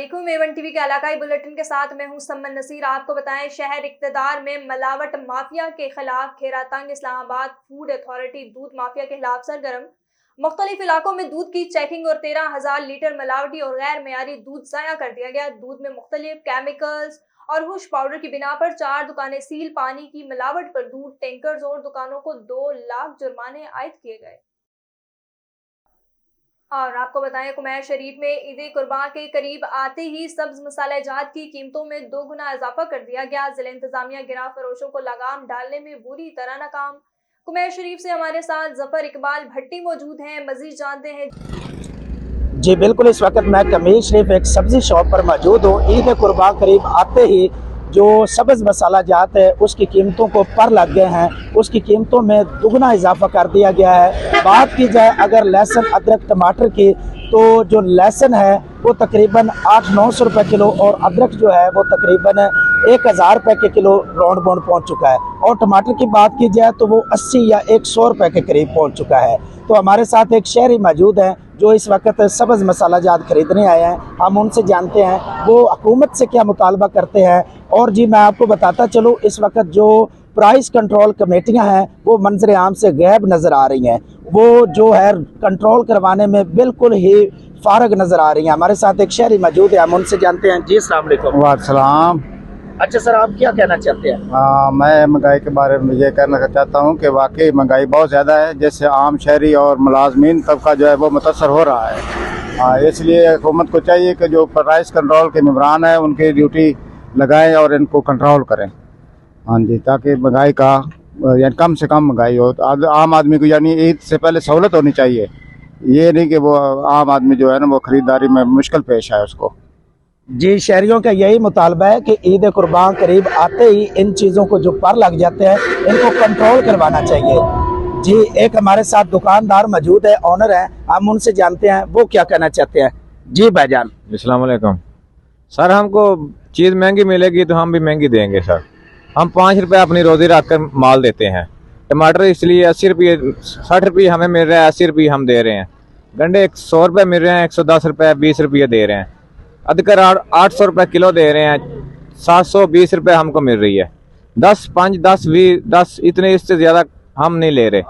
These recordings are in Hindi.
अस्सलामुअलैकुम। A1 टीवी के इलाकाई बुलेटिन के साथ मैं हूं सम्मन नसीर। आपको बताएं, शहर इक्तदार में मिलावट माफिया के खिलाफ खेरातंग इस्लामाबाद फूड अथॉरिटी दूध माफिया के खिलाफ सरगर्म। मुख्तलिफ इलाकों में दूध की चेकिंग और 13,000 लीटर मिलावटी और गैर मेयारी दूध ज़ाया कर दिया गया। दूध में मुख्तलिफ केमिकल्स और हुश पाउडर की बिना पर 4 दुकानें सील। पानी की मिलावट पर दूध टैंकर्स और दुकानों को 2 लाख जुर्माने आयद किए गए। और आपको बताएं, कुमैर शरीफ में ईद कुर्बान के करीब आते ही सब्ज मसाले जात की कीमतों में 2 गुना इजाफा कर दिया गया। जिला इंतजामिया गिरा फरोशों को लगाम डालने में बुरी तरह नाकाम। कुमैर शरीफ से हमारे साथ जफर इकबाल भट्टी मौजूद हैं, मजीद जानते हैं। जी बिल्कुल, इस वक्त मैं कमीर शरीफ एक सब्जी शॉप पर मौजूद हूँ। ईद कुर्बान करीब आते ही जो सब्ज़ मसाला जात है उसकी कीमतों को पर लग गए हैं, उसकी कीमतों में दुगना इजाफा कर दिया गया है। बात की जाए अगर लहसुन अदरक टमाटर की, तो जो लहसुन है वो तकरीबन 800-900 रुपये किलो और अदरक जो है वो तकरीबन 1,000 रुपये के किलो राउंड बाउंड पहुँच चुका है। और टमाटर की बात की जाए तो वो 80 या 100 रुपये के करीब पहुँच चुका है। तो हमारे साथ एक शहरी मौजूद हैं जो इस वक्त सब्ज़ मसाला जात खरीदने आए हैं। हम उनसे जानते हैं वो हुकूमत से क्या मुतालबा करते हैं। और जी मैं आपको बताता चलूँ, इस वक्त जो प्राइस कंट्रोल कमेटियां हैं वो मंजर आम से गैब नज़र आ रही हैं, वो जो है कंट्रोल करवाने में बिल्कुल ही फारग नज़र आ रही हैं। हमारे साथ एक शहरी मौजूद है, हम उनसे जानते हैं। जी अस्सलाम वालेकुम। वालेकुम। अच्छा सर, आप क्या कहना चाहते हैं? मैं महंगाई के बारे में ये कहना चाहता हूँ कि वाकई महंगाई बहुत ज़्यादा है, जिससे आम शहरी और मुलाजमीन तबका जो है वो मुतासर हो रहा है। इसलिए हुकूमत को चाहिए कि जो प्राइस कंट्रोल के निगरान है उनकी ड्यूटी लगाएं और इनको कंट्रोल करें। हाँ जी, ताकि महंगाई का यानी कम से कम महंगाई हो। तो आम आदमी को यानी ईद से पहले सहूलत होनी चाहिए, ये नहीं कि वो आम आदमी जो है ना वो ख़रीदारी में मुश्किल पेश आए उसको। जी, शहरियों का यही मुतालबा है कि ईद कुर्बान करीब आते ही इन चीज़ों को जो पर लग जाते हैं इनको कंट्रोल करवाना चाहिए। जी, एक हमारे साथ दुकानदार मौजूद है, ऑनर है, हम उनसे जानते हैं वो क्या कहना चाहते हैं। जी भाईजान। अस्सलाम वालेकुम। सर, हमको चीज़ महंगी मिलेगी तो हम भी महंगी देंगे सर। हम 5 रुपये अपनी रोज़ी रख कर माल देते हैं। टमाटर इसलिए 80 रुपये 60 रुपये हमें मिल रहा है, 80 रुपये हम दे रहे हैं। गंडे 100 रुपये मिल रहे हैं, 110 रुपये 20 रुपये दे रहे हैं। अदरक 800 रुपये किलो दे रहे हैं, 720 रुपये हमको मिल रही है। 10, 5, 10, 20, 10 इतने, इससे ज़्यादा हम नहीं ले रहे।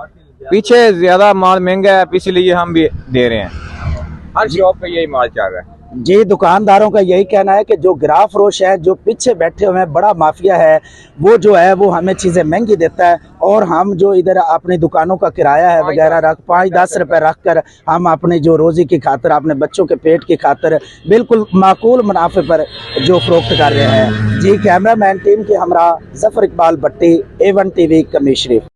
पीछे ज़्यादा माल महंगा है, इसीलिए हम भी दे रहे हैं। हर शॉप पे यही माल चल रहा है। जी, दुकानदारों का यही कहना है कि जो गिरा फरोश है, जो पीछे बैठे हुए हैं, बड़ा माफिया है, वो जो है वो हमें चीज़ें महंगी देता है और हम जो इधर अपनी दुकानों का किराया है वगैरह रख 5-10 रुपये रख कर हम अपनी जो रोज़ी की खातर, अपने बच्चों के पेट की खातर बिल्कुल माकूल मुनाफे पर जो फरोख्त कर रहे हैं। जी, कैमरा मैन टीम के हमरा जफर इकबाल भट्टी, A1 टीवी कमीर शरीफ।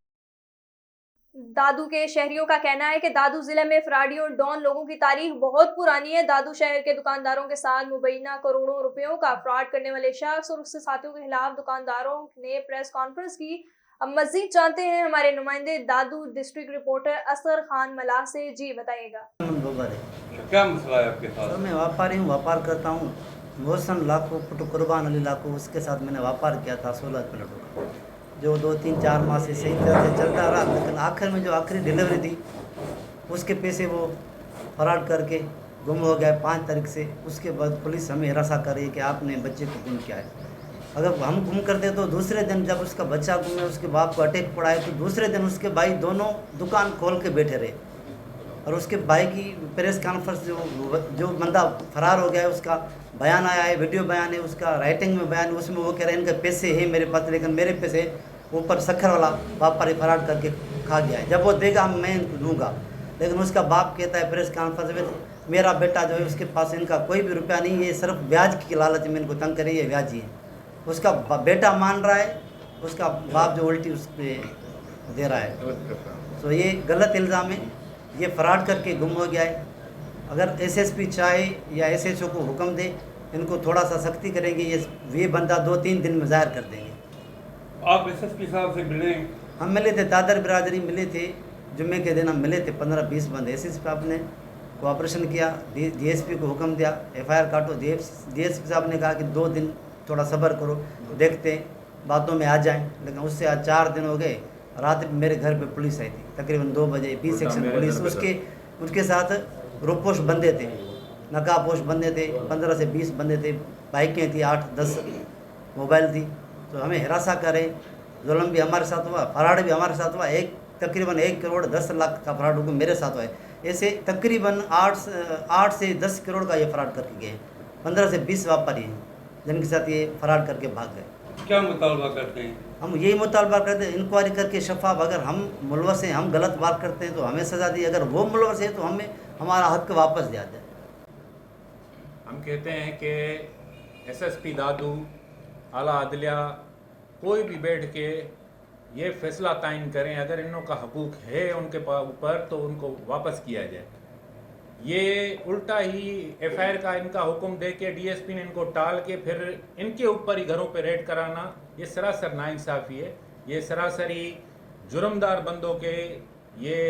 दादू के शहरियों का कहना है कि दादू जिले में फ्राडी और डॉन लोगों की तारीख बहुत पुरानी है। दादू शहर के दुकानदारों के साथ मुबैना करोड़ों रुपयों का फ्रॉड करने वाले शख्स और उसके साथियों के खिलाफ दुकानदारों ने प्रेस कॉन्फ्रेंस की। अब मजीद जानते हैं हमारे नुमाइंदे दादू डिस्ट्रिक्ट रिपोर्टर असर खान मलाह से। जी बताइएगा, क्या मसला है आपके साथ? मैं व्यापारी हूँ, व्यापार करता हूँ। मोहसन लाखों पुट कुर्बान अली लाखों, उसके साथ मैंने व्यापार किया था 16 प्लेटों का, जो 2-3-4 माह से सही तरह से चलता रहा। लेकिन आखिर में जो आखिरी डिलीवरी थी उसके पैसे वो फराड करके गुम हो गया 5 तारीख से। उसके बाद पुलिस हमें हिरासा कर रही है कि आपने बच्चे को गुम किया है। अगर हम गुम करते तो दूसरे दिन जब उसका बच्चा गुम है, उसके बाप को अटैक पड़ा है, तो दूसरे दिन उसके भाई दोनों दुकान खोल के बैठे रहे। और उसके भाई की प्रेस कॉन्फ्रेंस जो बंदा फरार हो गया है उसका बयान आया है, वीडियो बयान है, उसका राइटिंग में बयान है। उसमें वो कह रहे हैं इनके पैसे हैं मेरे पास, लेकिन मेरे पैसे ऊपर शक्कर वाला व्यापारी फरार करके खा गया है। जब वो देगा मैं इनको दूंगा, लेकिन उसका बाप कहता है प्रेस कॉन्फ्रेंस में मेरा बेटा जो है उसके पास इनका कोई भी रुपया नहीं है, सिर्फ ब्याज की लालच में इनको तंग करे, ये ब्याज ही है। उसका बेटा मान रहा है, उसका बाप जो उल्टी उस पर दे रहा है। तो ये गलत इल्ज़ाम है, ये फ्रॉड करके गुम हो गया है। अगर एसएसपी चाहे या एसएचओ को हुक्म दे, इनको थोड़ा सा सख्ती करेंगे, ये बंदा 2-3 दिन में ज़ाहिर कर देंगे। आप एसएसपी साहब से मिले? हम मिले थे, दादर बिरादरी मिले थे, जुम्मे के दिन हम मिले थे। 15-20 बंदे एसएसपी साहब ने कोऑपरेशन किया, डीएसपी को हुक्म दिया एफआईआर काटो। डीएसपी साहब ने कहा कि 2 दिन थोड़ा सब्र करो, देखते हैं बातों में आ जाएं। लेकिन उससे आज 4 दिन हो गए। रात में मेरे घर पे पुलिस आई थी तकरीबन 2 बजे, 20 सेक्शन पुलिस, उसके साथ रोपोश बंदे थे। नकाबपोश बंदे थे, 15 से 20 बंदे थे, बाइकें थी, 8-10 मोबाइल थी। तो हमें हिरासा करें, जुल्म भी हमारे साथ हुआ, फराड भी हमारे साथ हुआ। तकरीबन 1 करोड़ 10 लाख का फराड हुआ मेरे साथ हुआ है। ऐसे तकरीबन 8 से 10 करोड़ का ये फराड करके गए। 15 से 20 व्यापारी हैं जिनके साथ ये फराड करके भाग गए। क्या मुतालबा करते हैं? हम यही मुतालबा करते हैं, इंक्वायरी करके शफाफ, अगर हम मुलवस हैं, हम गलत बात करते हैं तो हमें सज़ा दी, अगर वो मुलवस है तो हमें हमारा हक वापस दिया जाए। हम कहते हैं कि एसएसपी दादू, आला अदलिया कोई भी बैठ के ये फैसला तायन करें, अगर इन का हकूक़ है उनके ऊपर तो उनको वापस किया जाए। ये उल्टा ही एफआईआर का इनका हुक्म दे के डीएसपी ने इनको टाल के फिर इनके ऊपर ही घरों पे रेड कराना, ये सरासर नाइंसाफ़ी है। ये सरासर ही जुर्मदार बंदों के ये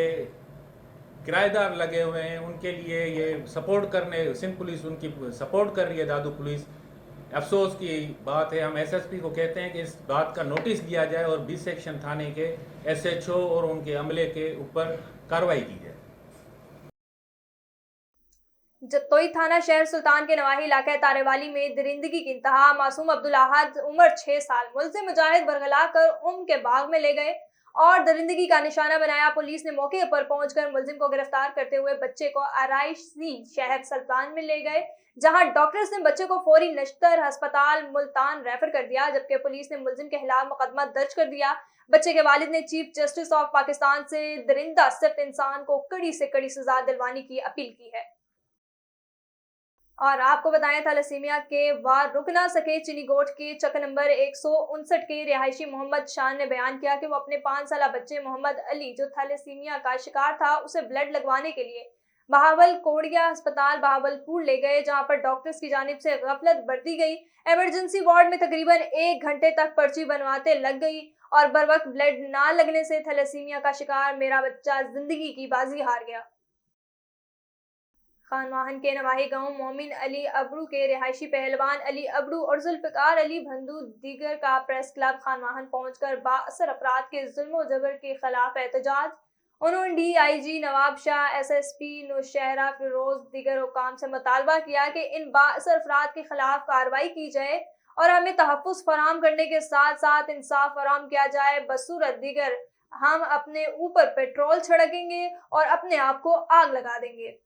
किराएदार लगे हुए हैं, उनके लिए ये सपोर्ट करने सिंध पुलिस उनकी सपोर्ट कर रही है, दादू पुलिस। अफसोस की बात है, हम एसएसपी को कहते हैं कि इस बात का नोटिस दिया जाए और 20 सेक्शन थाने के एसएचओ और उनके अमले के ऊपर कार्रवाई की जाए। जतोई थाना शहर सुल्तान के नवाही इलाका तारेवाली में दरिंदगी की इंतहा। मासूम अब्दुल अहद उम्र 6 साल मुल्जिम मुजाहिद बरगला कर के बाग में ले गए और दरिंदगी का निशाना बनाया। पुलिस ने मौके पर पहुंचकर मुल्जिम को गिरफ्तार करते हुए बच्चे को आरआईसी शहर सुल्तान में ले गए, जहां डॉक्टर्स ने बच्चे को फौरी नश्तर अस्पताल मुल्तान रेफर कर दिया, जबकि पुलिस ने मुल्जिम के खिलाफ मुकदमा दर्ज कर दिया। बच्चे के वालिद ने चीफ जस्टिस ऑफ पाकिस्तान से दरिंदा सिर्फ इंसान को कड़ी से कड़ी सजा दिलवाने की अपील की है। और आपको बताएं, थैलेसीमिया के वार रुक ना सके चीनी गोट के चक नंबर 159 के रिहायशी मोहम्मद शान ने बयान किया कि वो अपने 5 साल बच्चे मोहम्मद अली जो थैलेसीमिया का शिकार था उसे ब्लड लगवाने के लिए बहावल कोड़िया अस्पताल बहावलपुर ले गए, जहां पर डॉक्टर्स की जानिब से गफलत बरती गई। इमरजेंसी वार्ड में तकरीबन 1 घंटे तक पर्ची बनवाते लग गई और बर वक्त ब्लड ना लगने से थैलेसीमिया का शिकार मेरा बच्चा जिंदगी की बाजी हार गया। खानवाहन के नवाही गांव मोमिन अली अबड़ू के रिहायशी पहलवान अली अबड़ू और जुल्फिकार अली भंदू दीगर का प्रेस क्लब खानवाहन पहुंचकर बाअसर अफराद के जुल्म जबर के खिलाफ एहतजाज। उन्होंने डीआईजी नवाब शाह, एसएसपी नौशहरा फिरोज दीगर हुकाम से मुतालबा किया कि इन बाअसर अफराद के खिलाफ कार्रवाई की जाए और हमें तहफ़्फ़ुज़ फराहम करने के साथ साथ इंसाफ फराहम किया जाए। बसूरत दीगर हम अपने ऊपर पेट्रोल छिड़केंगे और अपने आप को आग लगा देंगे।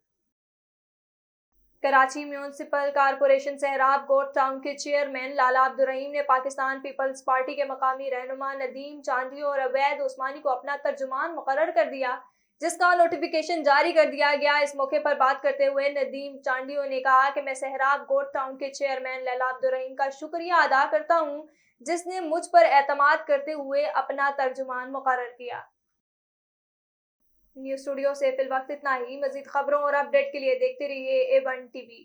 कराची म्यूनिसिपल कारपोरेशन सहराब गोट टाउन के चेयरमैन लाला अब्दुर्रहीम ने पाकिस्तान पीपल्स पार्टी के मकामी रहनुमा नदीम चांदी और अवैध उस्मानी को अपना तर्जुमान मुकर्रर कर दिया, जिसका नोटिफिकेशन जारी कर दिया गया। इस मौके पर बात करते हुए नदीम चांडियो ने कहा कि मैं सहराब गोट टाउन के चेयरमैन लाला अब्दुर्रहीम का शुक्रिया अदा करता हूँ, जिसने मुझ पर एतमाद करते हुए अपना तर्जुमान मुकर्रर किया। न्यूज़ स्टूडियो से फिल वक्त इतना ही। मजीद खबरों और अपडेट के लिए देखते रहिए A1 TV।